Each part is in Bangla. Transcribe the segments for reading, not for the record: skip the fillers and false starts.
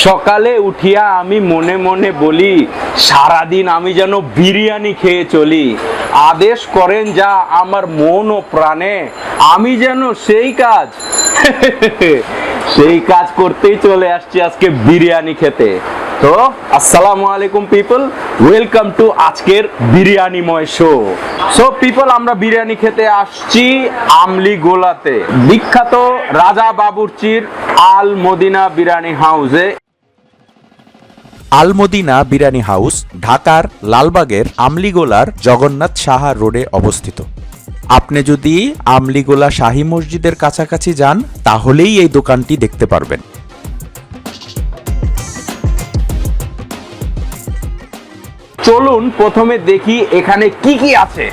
সকালে উঠিয়া আমি মনে মনে বলি, সারাদিন আমি যেন বিরিয়ানি খেয়ে চলি। আদেশ করেন যা আমার মন ও প্রাণে, আমি যেন সেই কাজ সেই কাজ করতেই চলে আসছি আজকে বিরিয়ানি খেতে। তো আসসালামু আলাইকুম পিপল, ওয়েলকাম টু আজকের বিরিয়ানিময় শো। সো পিপল, আমরা বিরিয়ানি খেতে আসছি আমলিগোলাতে, বিখ্যাত রাজা বাবুর্চির আল মদিনা বিরিয়ানি হাউসে। আল মদিনা বিরিয়ানি হাউস ঢাকার লালবাগের আমলিগোলার জগন্নাথ সাহা রোডে অবস্থিত। আপনি যদি আমলিগোলা শাহী মসজিদের কাছাকাছি যান তাহলেই এই দোকানটি দেখতে পারবেন। চলুন প্রথমে দেখি এখানে কি কি আছে।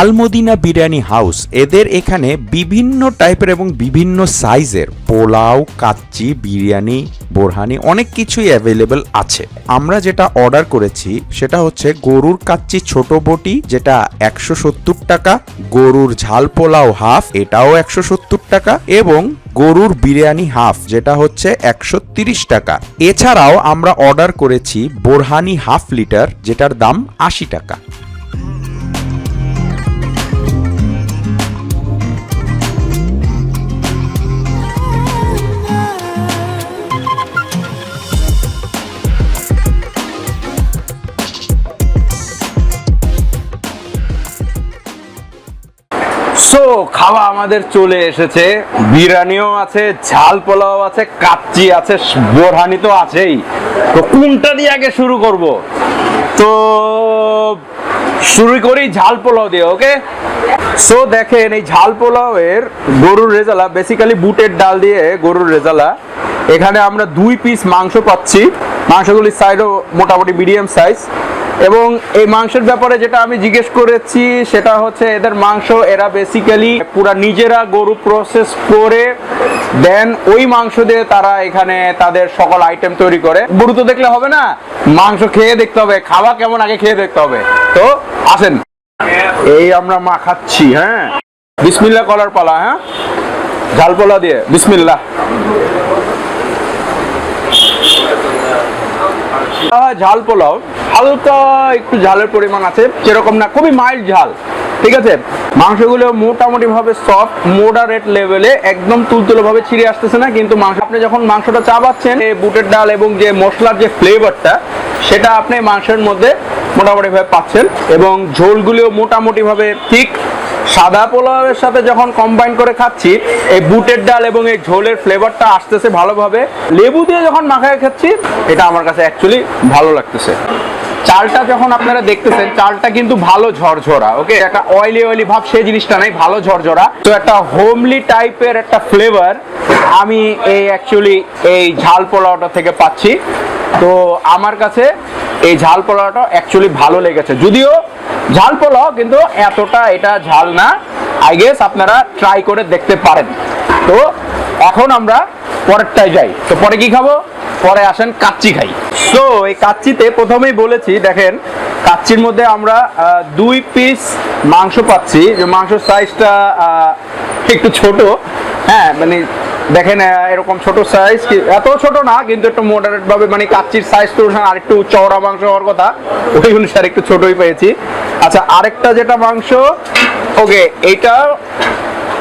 আল মদিনা বিরিয়ানি হাউস, এদের এখানে বিভিন্ন টাইপের এবং বিভিন্ন সাইজের পোলাও, কাচ্চি, বিরিয়ানি, borhani অনেক কিছুই অ্যাভেলেবল আছে। আমরা যেটা অর্ডার করেছি সেটা হচ্ছে গরুর কাচ্চি ছোট বটি, যেটা 170 টাকা, গরুর ঝাল পোলাও হাফ, এটাও 170 টাকা, এবং গরুর বিরিয়ানি হাফ, যেটা হচ্ছে 130 টাকা। এছাড়াও আমরা অর্ডার করেছি borhani হাফ লিটার, যেটার দাম 80 টাকা। সো খাওয়া আমাদের চলে এসেছে, বিরিয়ানিও আছে, ঝাল পোলাও আছে, কাচ্চি আছে, borhani তো আছেই। তো কোনটা দিয়ে আগে শুরু করব? তো শুরু করি ঝাল পোলাও দিয়ে, ওকে? সো দেখেন, এই ঝাল পোলাওয়ের গরুর রেজালা, বেসিক্যালি বুটের ডাল দিয়ে গরুর রেজালা। এখানে আমরা 2 পিস মাংস পাচ্ছি, মাংসগুলির সাইজও মোটামুটি মিডিয়াম সাইজ। এবং এই মাংসের ব্যাপারে যেটা আমি জিজ্ঞেস করেছি সেটা হচ্ছে, এদের মাংস এরা বেসিক্যালি পুরা নিজেরা গরু প্রসেস করে দেন, ওই মাংস দিয়ে তারা এখানে তাদের সকল আইটেম তৈরি করে। গরু তো দেখলে হবে না, মাংস খেয়ে দেখতে হবে, খাওয়া কেমন আগে খেয়ে দেখতে হবে। তো আসেন, এই আমরা মাখাচ্ছি। হ্যাঁ, বিসমিল্লাহ কলার পালা। হ্যাঁ, ঝাল পোলা দিয়ে বিসমিল্লাহ। ঝাল পোলাও হালকা একটু ঝালের পরিমাণ আছে, সেরকম না, খুবই মাইল্ড ঝাল, ঠিক আছে। মাংসগুলো মোটামুটি ভাবে সফট, মডারেট লেভেলে, একদম তুলতুলে ভাবে ছিঁড়ে আসতেছে না। কিন্তু মাংস আপনি যখন মাংসটা চাবাচ্ছেন, বুটের ডাল এবং যে মশলার যে ফ্লেভারটা, সেটা আপনি মাংসের মধ্যে মোটামুটি ভাবে পাচ্ছেন। এবং ঝোলগুলিও মোটামুটি ভাবে ঠিক। সাদা পোলাওয়ের সাথে যখন কম্বাইন করে খাচ্ছি, এই বুটের ডাল এবং এই ঝোলের ফ্লেভারটা আসতেছে ভালোভাবে। লেবু দিয়ে যখন মাখায় খাচ্ছি, এটা আমার কাছে অ্যাকচুয়ালি ভালো লাগতেছে। চালটা যখন আপনারা দেখতেছেন, চালটা কিন্তু ভালো ঝরঝরা, ওকে? একটা অয়েলি ভাব সেই জিনিসটা নাই, ভালো ঝরঝরা। তো একটা হোমলি টাইপের একটা ফ্লেভার আমি এই অ্যাকচুয়ালি এই ঝাল পোলাওটা থেকে পাচ্ছি। তো আমার কাছে এই ঝাল পোলাওটা অ্যাকচুয়ালি ভালো লেগেছে, যদিও ঝাল পোলাও কিন্তু এতটা এটা ঝাল না। আই গেস আপনারা ট্রাই করে দেখতে পারেন। তো এখন আমরা পরেরটায় যাই। তো পরে কি খাবো? পরে আসেন কাচ্চি খাই। সো এই কাচ্চিতে প্রথমেই বলেছি, দেখেন কাচ্চির মধ্যে আমরা 2 পিস মাংস পাচ্ছি। যে মাংসের সাইজটা একটু ছোট, হ্যাঁ, মানে দেখেন এরকম ছোট সাইজ, এত ছোট না কিন্তু একটু মডারেট ভাবে, মানে কাচ্চির সাইজ তো আর একটু চওড়া মাংস হওয়ার কথা, ওই অনুসারে একটু ছোটই পেয়েছি। আচ্ছা, আরেকটা যেটা মাংস, ওকে, এইটা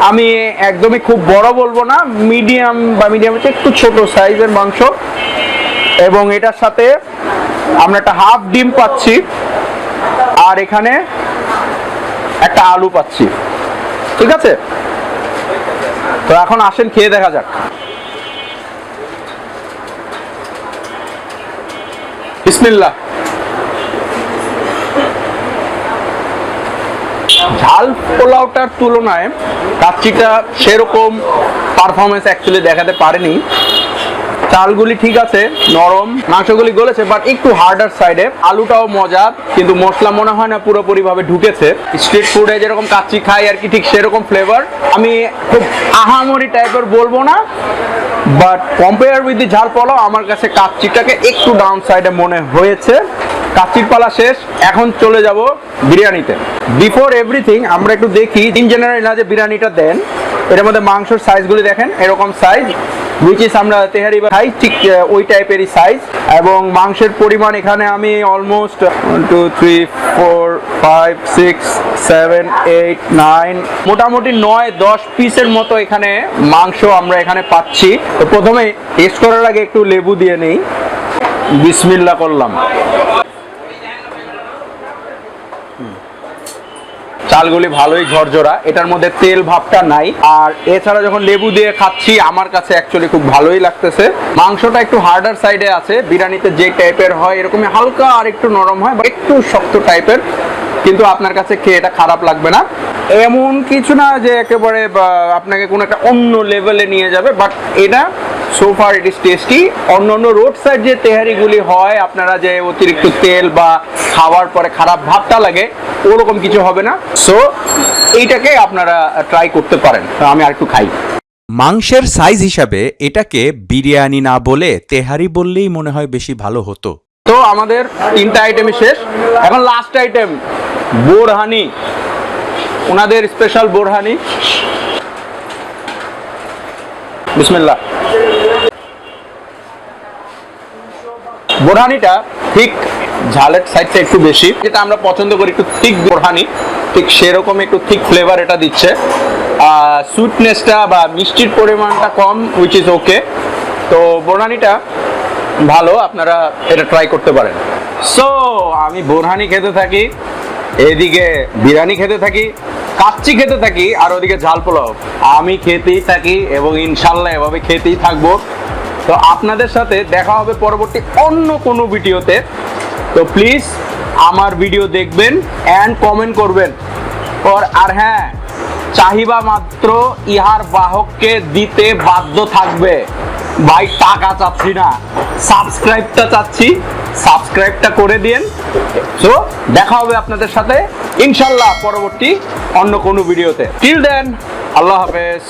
আমি একদমই খুব বড় বলবো না, মিডিয়াম বা মিডিয়াম একটু ছোট সাইজের মাংস। এবং এটার সাথে আমরা একটা হাফ ডিম পাচ্ছি, আর এখানে একটা আলু পাচ্ছি, ঠিক আছে? তো এখন আসেন খেয়ে দেখা যাক। বিসমিল্লাহ। ঝাল পোলাওটার তুলনায় কাচ্চিটা সেরকম পারফরমেন্স অ্যাকচুয়ালি দেখাতে পারেনি। চালগুলি ঠিক আছে, নরম, মাংসগুলি গলেছে, বাট একটু হার্ডার সাইডে। আলুটাও মজা, কিন্তু মশলা মনে হয় না পুরোপুরি ভাবে ঢুকেছে। স্ট্রিট ফুডে যেরকম কাচ্চি খাই আর কি, ঠিক সেরকম ফ্লেভার। আমি খুব আহামরি টাইপের বলবো না, বাট কম্পেয়ার উইথ দি ঝাল পোলাও আমার কাছে কাচ্চিটাকে একটু ডাউন সাইডে মনে হয়েছে। কাচ্চির পালা শেষ, এখন চলে যাব বিরিয়ানিতে। বিফোর এভরিথিং আমরা একটু দেখি ইন জেনারেল না যে বিরিয়ানিটা দেন, এটার মধ্যে মাংসের সাইজগুলি দেখেন, এরকম সাইজ which is আমরা তেহারি বা খাই ঠিক ওই টাইপেরই সাইজ, এবং মাংসের পরিমাণ এখানে আমি অলমোস্ট 1 2 3 4 5 6 7 8 9 মোটামুটি 9-10 পিসের মতো এখানে মাংস আমরা এখানে পাচ্ছি। তো প্রথমে টেস্ট করার আগে একটু লেবু দিয়ে নেই, বিসমিল্লাহ করলাম। চালগুলি ভালোই ঝরঝরা, এটার মধ্যে তেল ভাবটা নাই। আর এছাড়া যখন লেবু দিয়ে খাচ্ছি আমার কাছে অ্যাকচুয়ালি খুব ভালোই লাগতেছে। মাংসটা একটু হার্ডার সাইডে আছে, বিরিয়ানিতে যে টাইপের হয় এরকমই হালকা আর একটু নরম হয় বা একটু শক্ত টাইপের, কিন্তু আপনার কাছে খেয়ে এটা খারাপ লাগবে না। এমন কিছু না যে একেবারে আপনাকে কোনো একটা অন্য লেভেলে নিয়ে যাবে, বাট এটা so far it is tasty. অন্য রোড সাইড যে তেহারিগুলি হয় আপনারা যে অতিরিক্ত তেল বা খাওয়ার পরে খারাপ ভাবটা লাগে, ওরকম কিছু হবে না। সো এইটাকে আপনারা ট্রাই করতে পারেন। আমি আর একটু খাই। মাংসের সাইজ হিসাবে এটাকে বিরিয়ানি না বলে তেহারি বললেই মনে হয় বেশি ভালো হতো। তো আমাদের 3টা আইটেমই শেষ, এখন লাস্ট আইটেম বোরহানি, ওনাদের স্পেশাল বোরহানি। বিসমিল্লাহ। বোরহানিটা ঠিক ঝালের সাইডটা একটু বেশি, যেটা আমরা পছন্দ করি একটু থিক বোরহানি, ঠিক সেরকম একটু থিক ফ্লেভার এটা দিচ্ছে। সুইটনেসটা বা মিষ্টির পরিমাণটা কম, উইচ ইজ ওকে। তো বোরহানিটা ভালো, আপনারা এটা ট্রাই করতে পারেন। সো আমি বোরহানি খেতে থাকি, এদিকে বিরিয়ানি খেতে থাকি, কাচ্চি খেতে থাকি, আর ওদিকে ঝাল পোলাও আমি খেতেই থাকি এবং ইনশাল্লাহ এভাবে খেতেই থাকবো। তো আপনাদের সাথে দেখা হবে পরবর্তী অন্য কোনো ভিডিওতে। তো প্লিজ আমার ভিডিও দেখবেন অ্যান্ড কমেন্ট করবেন। আর হ্যাঁ, চাহিবা মাত্র ইহার বাহককে দিতে বাধ্য থাকবে। ভাই টাকা চাচ্ছি না, সাবস্ক্রাইবটা চাচ্ছি, সাবস্ক্রাইবটা করে দিন। সো দেখা হবে আপনাদের সাথে ইনশাল্লাহ পরবর্তী অন্য কোনো ভিডিওতে। টিল দেন, আল্লাহ হাফেজ।